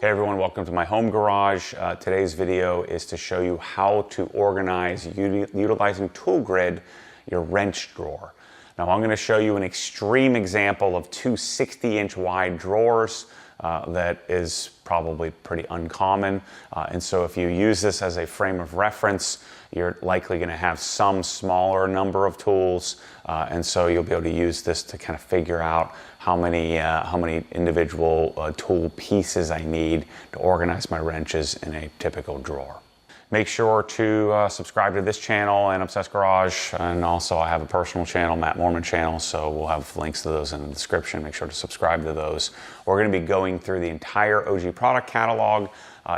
Hey everyone, welcome to my home garage. Today's video is to show you how to organize, utilizing ToolGrid, your wrench drawer. Now I'm going to show you an extreme example of two 60-inch wide drawers that is probably pretty uncommon. And so if you use this as a frame of reference, you're likely going to have some smaller number of tools. And so you'll be able to use this to kind of figure out how many individual tool pieces I need to organize my wrenches in a typical drawer. Make sure to subscribe to this channel and Obsessed Garage, and also I have a personal channel, Matt Moorman channel, so we'll have links to those in the description. Make sure to subscribe to those. We're going to be going through the entire OG product catalog.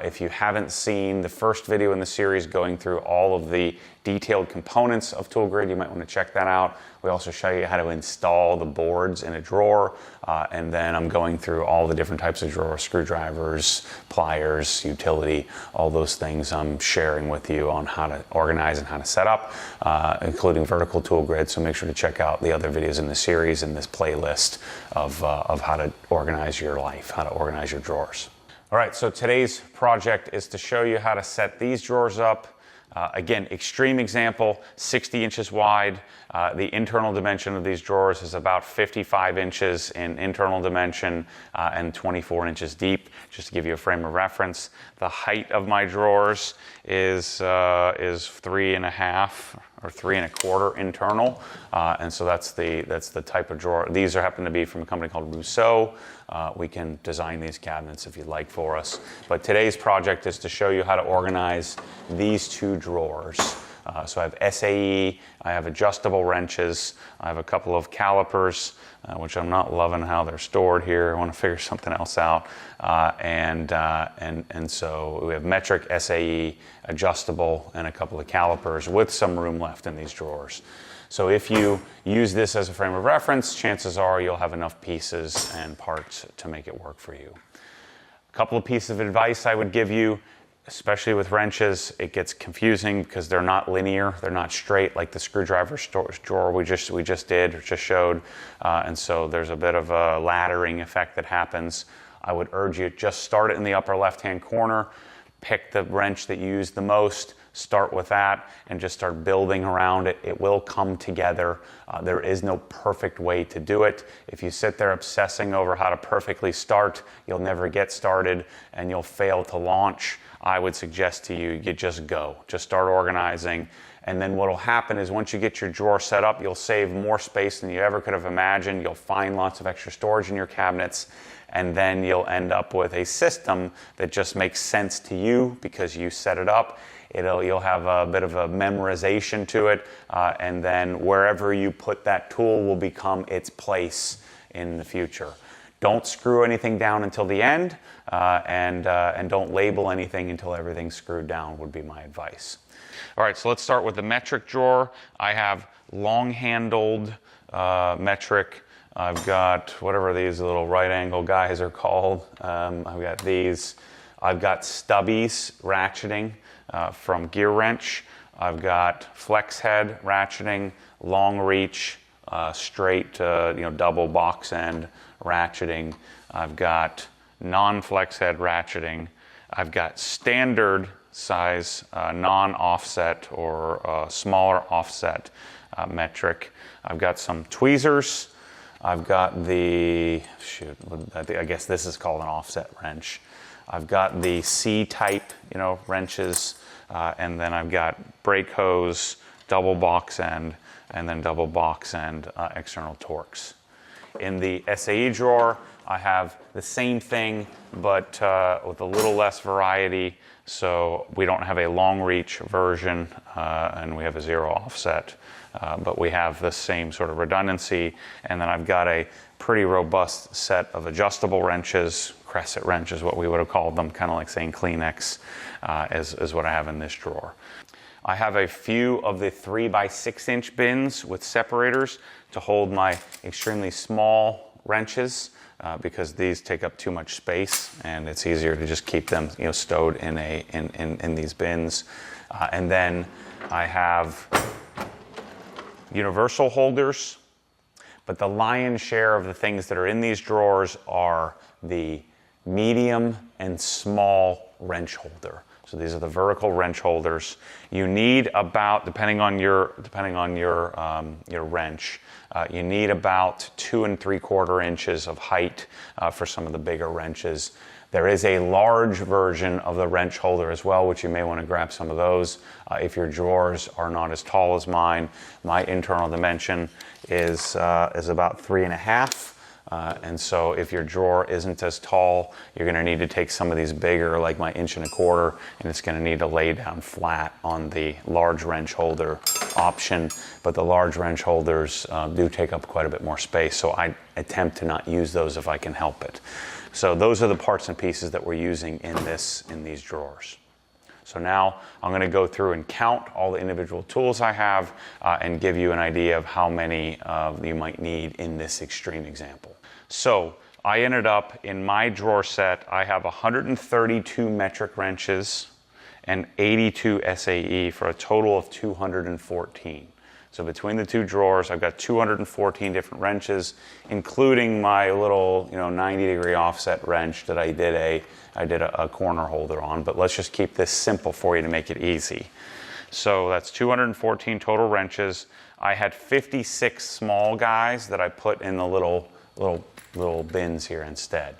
If you haven't seen the first video in the series going through all of the detailed components of ToolGrid, you might want to check that out. We also show you how to install the boards in a drawer, and then I'm going through all the different types of drawers, screwdrivers, pliers, utility, all those things I'm sharing with you on how to organize and how to set up, including vertical ToolGrid. So make sure to check out the other videos in the series in this playlist of how to organize your life, how to organize your drawers. All right, so today's project is to show you how to set these drawers up. Again, extreme example, 60 inches wide. The internal dimension of these drawers is about 55 inches in internal dimension and 24 inches deep, just to give you a frame of reference. The height of my drawers is 3.5 or 3.25 internal, and so that's the type of drawer. These happen to be from a company called Rousseau. We can design these cabinets if you'd like for us. But today's project is to show you how to organize these two drawers. So I have SAE, I have adjustable wrenches, I have a couple of calipers, which I'm not loving how they're stored here. I want to figure something else out. And so we have metric, SAE, adjustable, and a couple of calipers with some room left in these drawers. So if you use this as a frame of reference, chances are you'll have enough pieces and parts to make it work for you. A couple of pieces of advice I would give you, especially with wrenches, it gets confusing because they're not linear, they're not straight like the screwdriver drawer we just showed, and so there's a bit of a laddering effect that happens. I would urge you just start it in the upper left-hand corner, pick the wrench that you use the most, start with that, and just start building around it. It will come together. There is no perfect way to do it. If you sit there obsessing over how to perfectly start, you'll never get started and you'll fail to launch. I would suggest to you, you just go. Just start organizing. And then what will happen is once you get your drawer set up, you'll save more space than you ever could have imagined. You'll find lots of extra storage in your cabinets. And then you'll end up with a system that just makes sense to you because you set it up. You'll have a bit of a memorization to it. And then wherever you put that tool will become its place in the future. Don't screw anything down until the end, and don't label anything until everything's screwed down would be my advice. All right, so let's start with the metric drawer. I have long-handled metric. I've got whatever these little right-angle guys are called. I've got these. I've got stubbies ratcheting from Gear Wrench. I've got flex head ratcheting, long reach, straight double box end ratcheting. I've got non-flex head ratcheting. I've got standard size non-offset or smaller offset metric. I've got some tweezers. I've got I guess this is called an offset wrench. I've got the C-type, wrenches, and then I've got brake hose, double box end, and then double box end external Torx. In the SAE drawer, I have the same thing, but with a little less variety. So we don't have a long reach version, and we have a zero offset, but we have the same sort of redundancy. And then I've got a pretty robust set of adjustable wrenches. Crescent wrench is what we would have called them, kind of like saying Kleenex, is what I have in this drawer. I have a few of the 3x6 inch bins with separators to hold my extremely small wrenches because these take up too much space, and it's easier to just keep them stowed in these bins. And then I have universal holders, but the lion's share of the things that are in these drawers are the medium, and small wrench holder. So these are the vertical wrench holders. You need about, depending on your wrench, you need about 2 3/4 inches of height for some of the bigger wrenches. There is a large version of the wrench holder as well, which you may want to grab some of those. If your drawers are not as tall as mine, my internal dimension is about 3.5. And so if your drawer isn't as tall, you're going to need to take some of these bigger, like my 1.25 inch, and it's going to need to lay down flat on the large wrench holder option. But the large wrench holders do take up quite a bit more space, so I attempt to not use those if I can help it. So those are the parts and pieces that we're using in these drawers. So now I'm going to go through and count all the individual tools I have and give you an idea of how many you might need in this extreme example. So I ended up, in my drawer set, I have 132 metric wrenches and 82 SAE for a total of 214. So between the two drawers, I've got 214 different wrenches, including my little 90-degree offset wrench that I did a corner holder on. But let's just keep this simple for you to make it easy. So that's 214 total wrenches. I had 56 small guys that I put in the little bins here instead.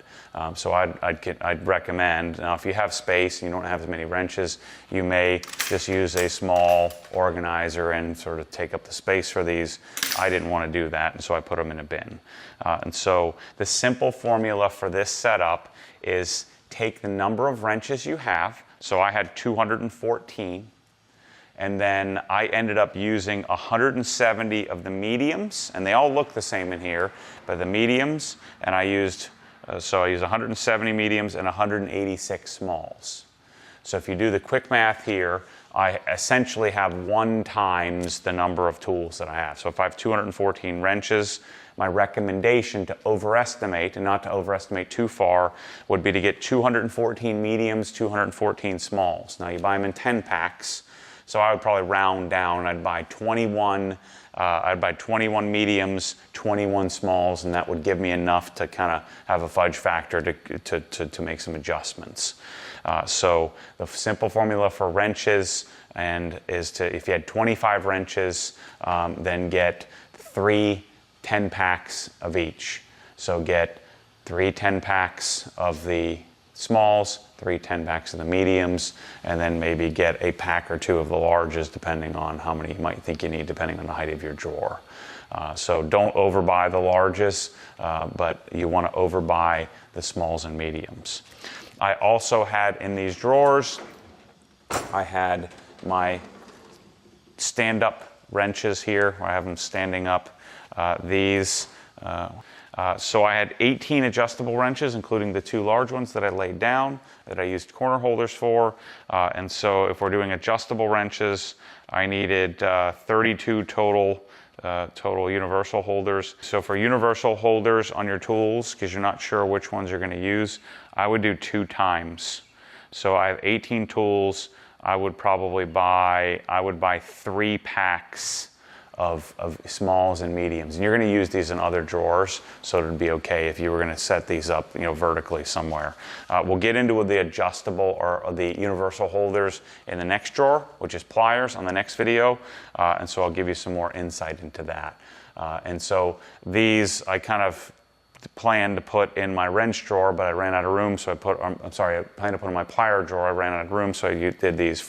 So I'd recommend, now if you have space and you don't have as many wrenches, you may just use a small organizer and sort of take up the space for these. I didn't want to do that, and so I put them in a bin. And so the simple formula for this setup is take the number of wrenches you have. So I had 214. And then I ended up using 170 of the mediums, and they all look the same in here, but the mediums, and I used 170 mediums and 186 smalls. So if you do the quick math here, I essentially have 1 times the number of tools that I have. So if I have 214 wrenches, my recommendation to overestimate, and not to overestimate too far, would be to get 214 mediums, 214 smalls. Now you buy them in 10 packs. So I would probably round down. I'd buy 21 mediums, 21 smalls, and that would give me enough to kind of have a fudge factor to make some adjustments. So the simple formula for wrenches is to, if you had 25 wrenches, then get 3 10-packs of each. So get 3 10-packs of the smalls, 3 10-packs of the mediums, and then maybe get a pack or 2 of the larges, depending on how many you might think you need, depending on the height of your drawer. So don't overbuy the larges, but you want to overbuy the smalls and mediums. I also had in these drawers, I had my stand-up wrenches here. I have them standing up. So I had 18 adjustable wrenches, including the 2 large ones that I laid down, that I used corner holders for. And so if we're doing adjustable wrenches, I needed 32 total universal holders. So for universal holders on your tools, because you're not sure which ones you're going to use, I would do 2 times. So I have 18 tools. I would buy 3 packs of smalls and mediums, and you're going to use these in other drawers, so it would be okay if you were going to set these up, vertically somewhere. We'll get into the adjustable or the universal holders in the next drawer, which is pliers, on the next video, and so I'll give you some more insight into that. And so these I kind of planned to put in my wrench drawer, but I ran out of room, so I planned to put in my plier drawer. I ran out of room, so I did these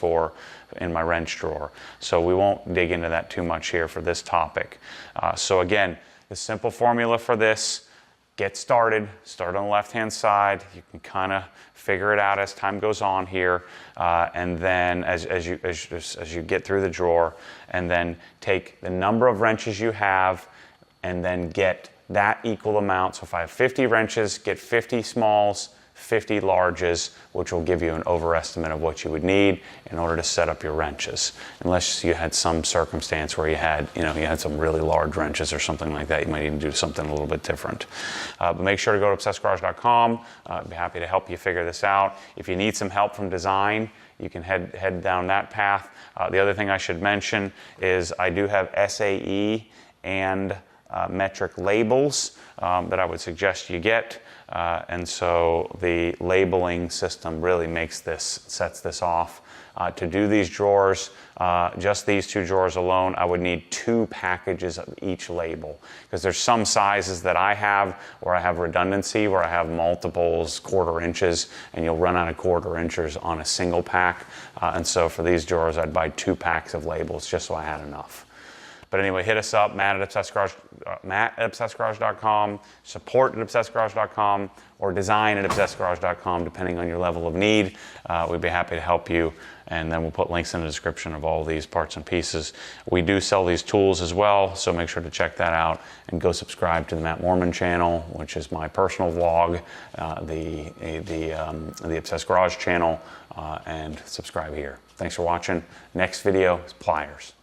in my wrench drawer. So we won't dig into that too much here for this topic. So again, the simple formula for this: get started. Start on the left-hand side. You can kind of figure it out as time goes on here, and then as you get through the drawer, and then take the number of wrenches you have, and then get that equal amount. So if I have 50 wrenches, get 50 smalls, 50 larges, which will give you an overestimate of what you would need in order to set up your wrenches. Unless you had some circumstance where you had some really large wrenches or something like that, you might need to do something a little bit different. But make sure to go to obsessedgarage.com. I'd be happy to help you figure this out. If you need some help from design, you can head down that path. The other thing I should mention is I do have SAE and metric labels that I would suggest you get. And so the labeling system really sets this off. To do these drawers, just these 2 drawers alone, I would need 2 packages of each label, because there's some sizes that I have where I have redundancy, where I have multiples, 1/4 inches, and you'll run out of 1/4 inches on a single pack. And so for these drawers, I'd buy 2 packs of labels just so I had enough. But anyway, hit us up, Matt at obsessedgarage.com, support at obsessedgarage.com, or design at obsessedgarage.com, depending on your level of need. We'd be happy to help you, and then we'll put links in the description of all these parts and pieces. We do sell these tools as well, so make sure to check that out, and go subscribe to the Matt Moorman channel, which is my personal vlog, the Obsessed Garage channel, and subscribe here. Thanks for watching. Next video is pliers.